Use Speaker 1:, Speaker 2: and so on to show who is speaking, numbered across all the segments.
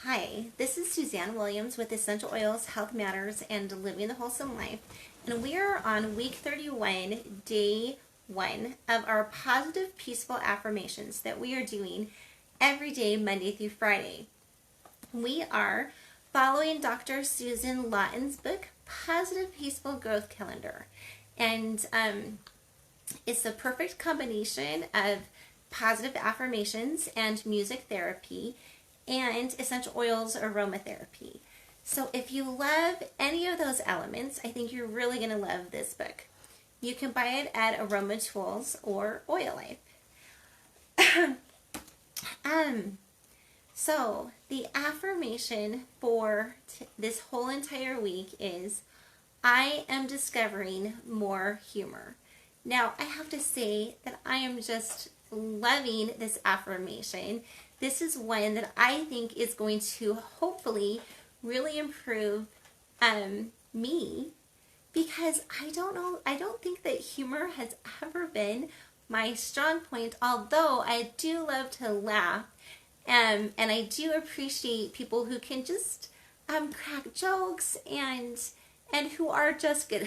Speaker 1: Hi, this is Suzanne Williams with Essential Oils, Health Matters, and Living the Wholesome Life. And we are on week 31, day 1 of our positive, peaceful affirmations that we are doing every day, Monday through Friday. We are following Dr. Susan Lawton's book, Positive, Peaceful Growth Calendar. And it's the perfect combination of positive affirmations and music therapy and essential oils aromatherapy. So if you love any of those elements, I think you're really going to love this book. You can buy it at Aroma Tools or Oil Life. So the affirmation for this whole entire week is, I am discovering more humor. Now, I have to say that I am just loving this affirmation. This is one that I think is going to hopefully really improve me, because I don't think that humor has ever been my strong point, although I do love to laugh, and I do appreciate people who can just crack jokes and who are just good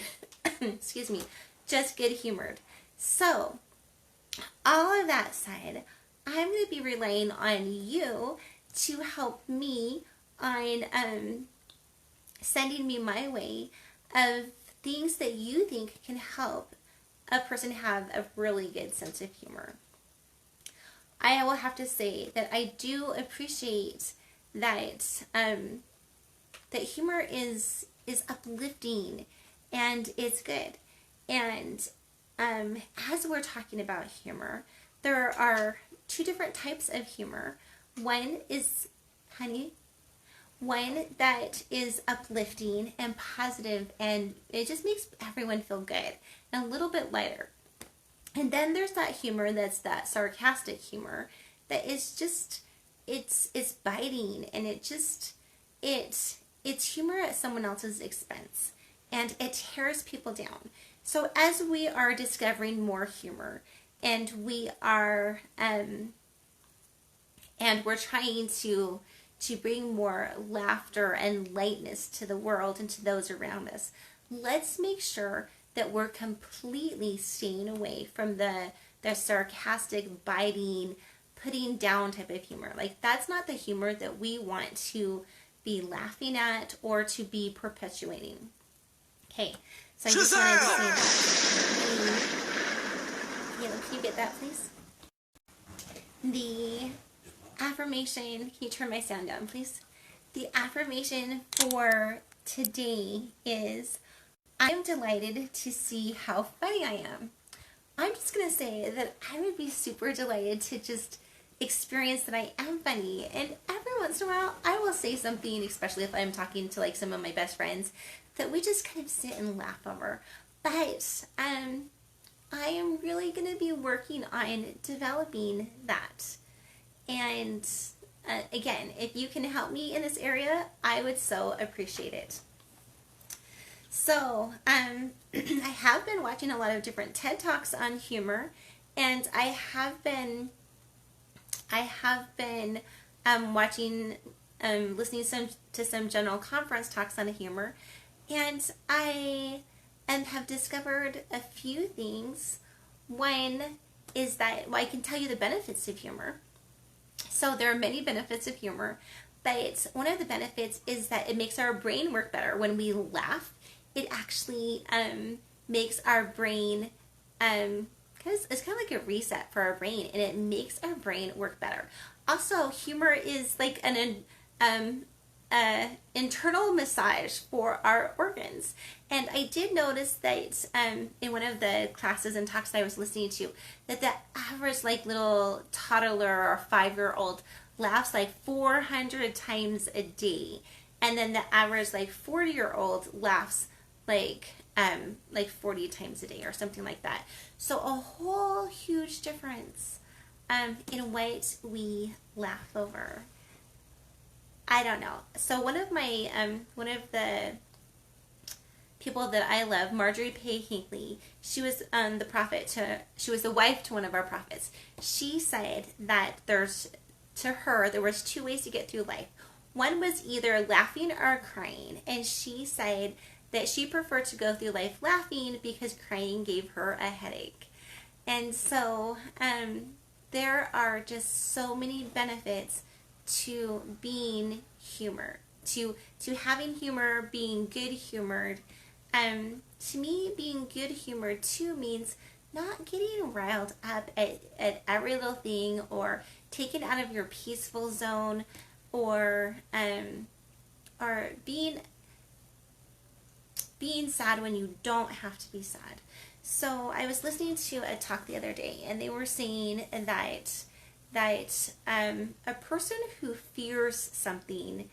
Speaker 1: excuse me, just good humored. So all of that said, I'm going to be relying on you to help me on sending me my way of things that you think can help a person have a really good sense of humor. I will have to say that I do appreciate that that humor is uplifting and it's good. And as we're talking about humor, there are two different types of humor. One is, one that is uplifting and positive, and it just makes everyone feel good and a little bit lighter. And then there's that humor that's that sarcastic humor that is just, it's biting, and it's humor at someone else's expense, and it tears people down. So as we are discovering more humor, and we are and we're trying to bring more laughter and lightness to the world and to those around us, let's make sure that we're completely staying away from the sarcastic, biting, putting down type of humor. Like, that's not the humor that we want to be laughing at or to be perpetuating. Okay, so I just wanted to say that. Can you get that, please? The affirmation, can you turn my sound down, please? The affirmation for today is, I am delighted to see how funny I am. I'm just going to say that I would be super delighted to just experience that I am funny. And every once in a while, I will say something, especially if I'm talking to like some of my best friends, that we just kind of sit and laugh over. But I am really going to be working on developing that. And again, if you can help me in this area, I would so appreciate it. So I have been watching a lot of different TED Talks on humor, and I have been watching, listening to some general conference talks on humor, and I have discovered a few things. One is that, well, I can tell you the benefits of humor. So there are many benefits of humor, but one of the benefits is that it makes our brain work better. When we laugh, it actually makes our brain, because it's kind of like a reset for our brain, and it makes our brain work better. Also, humor is like an internal massage for our organs. And I did notice that in one of the classes and talks that I was listening to, that the average like little toddler or 5-year-old laughs like 400 times a day, and then the average like 40-year-old laughs like 40 times a day or something like that. So a whole huge difference in what we laugh over. I don't know. So one of the people that I love, Marjorie Pay Hinckley, she was she was the wife to one of our prophets. She said that there was 2 ways to get through life. One was either laughing or crying, and she said that she preferred to go through life laughing because crying gave her a headache. And so there are just so many benefits to being humor, to having humor, being good humored. To me, being good humored too means not getting riled up at every little thing, or taken out of your peaceful zone, or being sad when you don't have to be sad. So I was listening to a talk the other day, and they were saying that a person who fears something,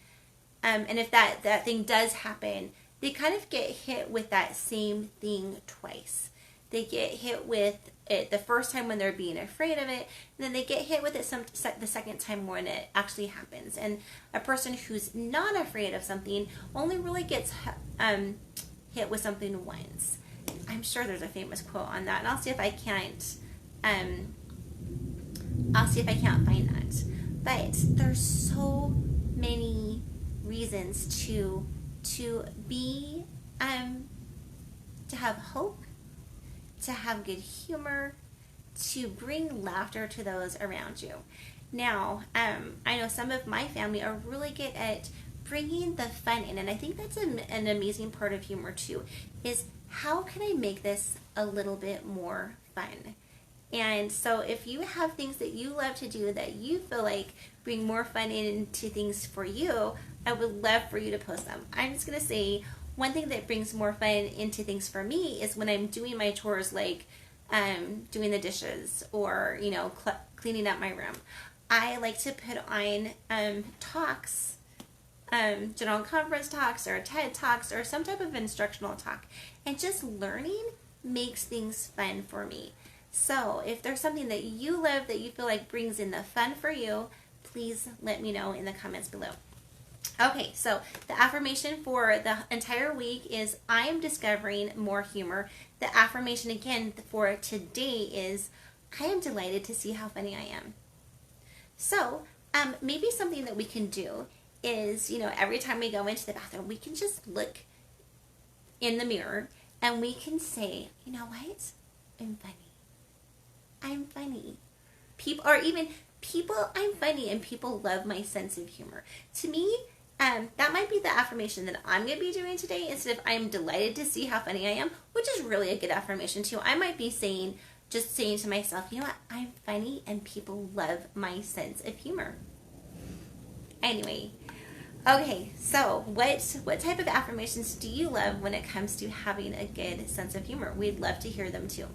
Speaker 1: and if that thing does happen, they kind of get hit with that same thing twice. They get hit with it the first time when they're being afraid of it, and then they get hit with it the second time when it actually happens. And a person who's not afraid of something only really gets hit with something once. I'm sure there's a famous quote on that, and I'll see if I can't find that. But there's so many reasons to be to have hope, to have good humor, to bring laughter to those around you. Now, I know some of my family are really good at bringing the fun in, and I think that's an amazing part of humor too, is how can I make this a little bit more fun? And so if you have things that you love to do that you feel like bring more fun into things for you, I would love for you to post them. I'm just going to say one thing that brings more fun into things for me is when I'm doing my chores, like doing the dishes, or cleaning up my room. I like to put on talks, general conference talks or TED talks or some type of instructional talk, and just learning makes things fun for me. So if there's something that you love that you feel like brings in the fun for you, please let me know in the comments below. Okay, so the affirmation for the entire week is I am discovering more humor. The affirmation again for today is I am delighted to see how funny I am. So maybe something that we can do is, every time we go into the bathroom, we can just look in the mirror and we can say, you know what? I'm funny. I'm funny. I'm funny, and people love my sense of humor. To me, that might be the affirmation that I'm going to be doing today, instead of I'm delighted to see how funny I am, which is really a good affirmation too. I might be saying to myself, you know what? I'm funny and people love my sense of humor. Anyway, okay, so what type of affirmations do you love when it comes to having a good sense of humor? We'd love to hear them too.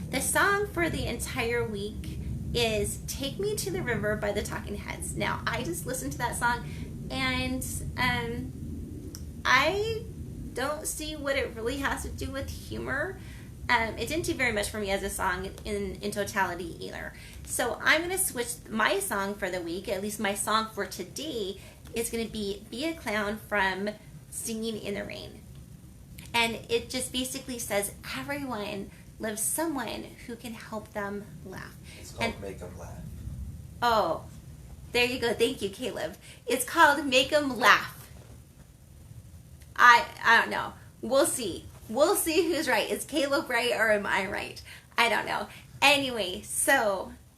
Speaker 1: The song for the entire week is Take Me to the River by the Talking Heads. Now, I just listened to that song, and I don't see what it really has to do with humor. It didn't do very much for me as a song in totality either. So I'm going to switch my song for the week, at least my song for today, is going to be a Clown from Singing in the Rain. And it just basically says everyone loves someone who can help them laugh.
Speaker 2: It's called Make 'em Laugh.
Speaker 1: Oh, there you go. Thank you, Caleb. It's called Make 'em Laugh. I don't know. We'll see. We'll see who's right. Is Caleb right or am I right? I don't know. Anyway,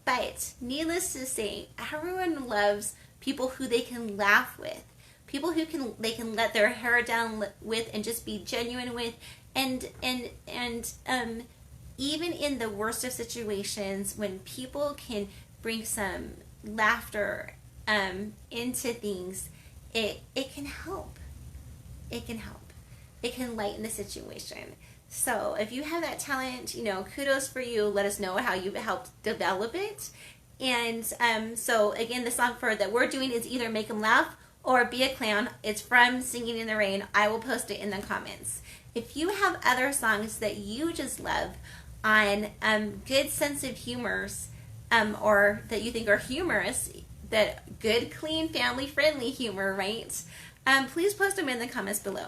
Speaker 1: but needless to say, everyone loves people who they can laugh with. People who they can let their hair down with and just be genuine with, and even in the worst of situations, when people can bring some laughter into things, it can help. It can help. It can lighten the situation. So if you have that talent, kudos for you. Let us know how you've helped develop it. And so again, the song that we're doing is either Make 'em Laugh or Be a Clown. It's from Singing in the Rain. I will post it in the comments. If you have other songs that you just love on good sense of humors, or that you think are humorous, that good, clean, family-friendly humor, right? Please post them in the comments below.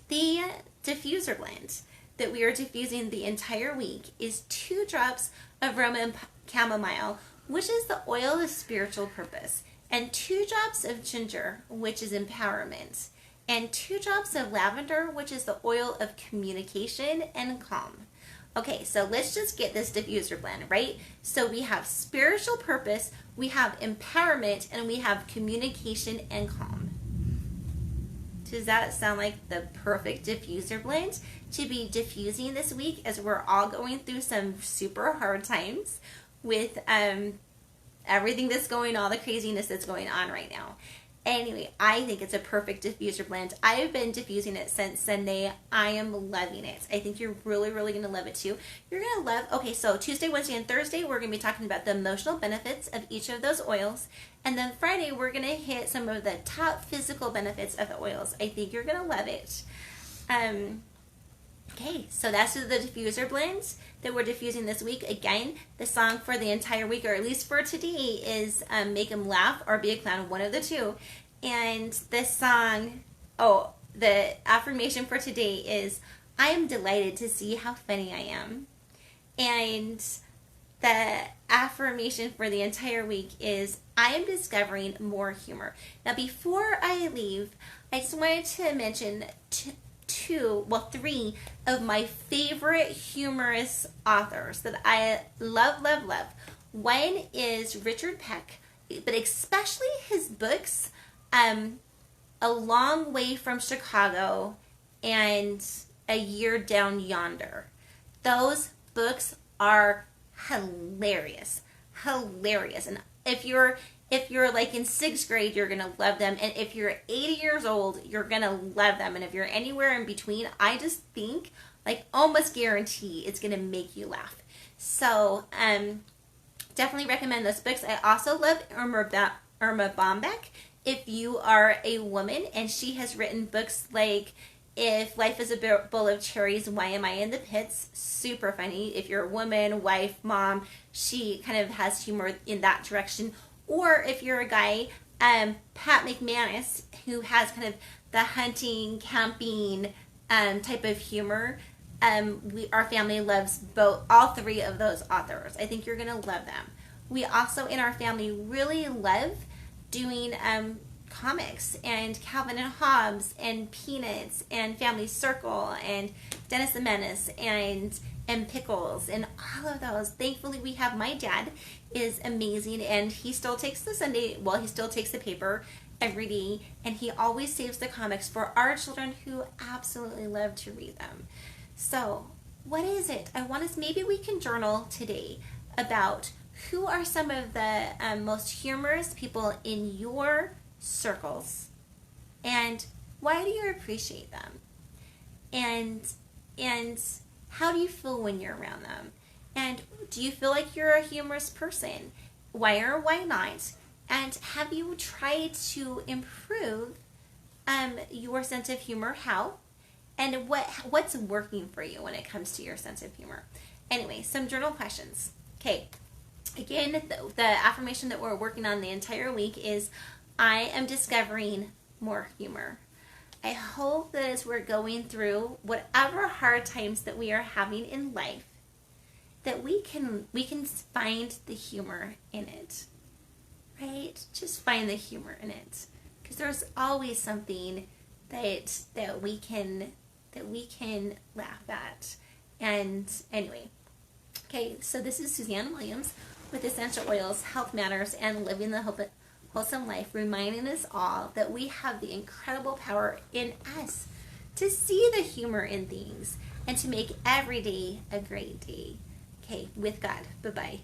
Speaker 1: The diffuser blend that we are diffusing the entire week is 2 drops of Roman chamomile, which is the oil of spiritual purpose. and 2 drops of ginger, which is empowerment, and 2 drops of lavender, which is the oil of communication and calm. Okay, so let's just get this diffuser blend, right? So we have spiritual purpose, we have empowerment, and we have communication and calm. Does that sound like the perfect diffuser blend to be diffusing this week as we're all going through some super hard times with everything that's going on, all the craziness that's going on right now? Anyway, I think it's a perfect diffuser blend. I have been diffusing it since Sunday. I am loving it. I think you're really, really going to love it too. You're going to love, okay, so Tuesday, Wednesday, and Thursday, we're going to be talking about the emotional benefits of each of those oils. And then Friday, we're going to hit some of the top physical benefits of the oils. I think you're going to love it. Okay, so that's the diffuser blends that we're diffusing this week. Again, the song for the entire week, or at least for today, is Make 'Em Laugh or Be a Clown, one of the two. And this song, the affirmation for today is, I am delighted to see how funny I am. And the affirmation for the entire week is, I am discovering more humor. Now, before I leave, I just wanted to mention three of my favorite humorous authors that I love, love, love. One is Richard Peck, but especially his books, A Long Way from Chicago and A Year Down Yonder. Those books are hilarious. And if you're like in 6th grade, you're going to love them. And if you're 80 years old, you're going to love them. And if you're anywhere in between, I just think, like, almost guarantee it's going to make you laugh. So, definitely recommend those books. I also love Irma Bombeck. If you are a woman, and she has written books like If Life is a Bowl of Cherries, Why Am I in the Pits? Super funny. If you're a woman, wife, mom, she kind of has humor in that direction. Or if you're a guy, Pat McManus, who has kind of the hunting, camping type of humor. Our family loves all 3 of those authors. I think you're going to love them. We also in our family really love doing comics, and Calvin and Hobbes, and Peanuts, and Family Circle, and Dennis the Menace, and Pickles, and all of those. Thankfully, we have my dad is amazing, and he still takes he still takes the paper every day, and he always saves the comics for our children who absolutely love to read them. So, what is it? Maybe we can journal today about who are some of the most humorous people in your circles, and why do you appreciate them, and how do you feel when you're around them, and do you feel like you're a humorous person? Why or why not? And have you tried to improve your sense of humor? How? And what's working for you when it comes to your sense of humor? Anyway, some journal questions. Okay. Again, the affirmation that we're working on the entire week is, I am discovering more humor. I hope that as we're going through whatever hard times that we are having in life, that we can find the humor in it, right? Just find the humor in it, because there's always something that we can laugh at. And anyway, okay, so this is Suzanne Williams with Essential Oils, Health Matters, and Living the Wholesome Life, reminding us all that we have the incredible power in us to see the humor in things and to make every day a great day. Okay, with God. Bye-bye.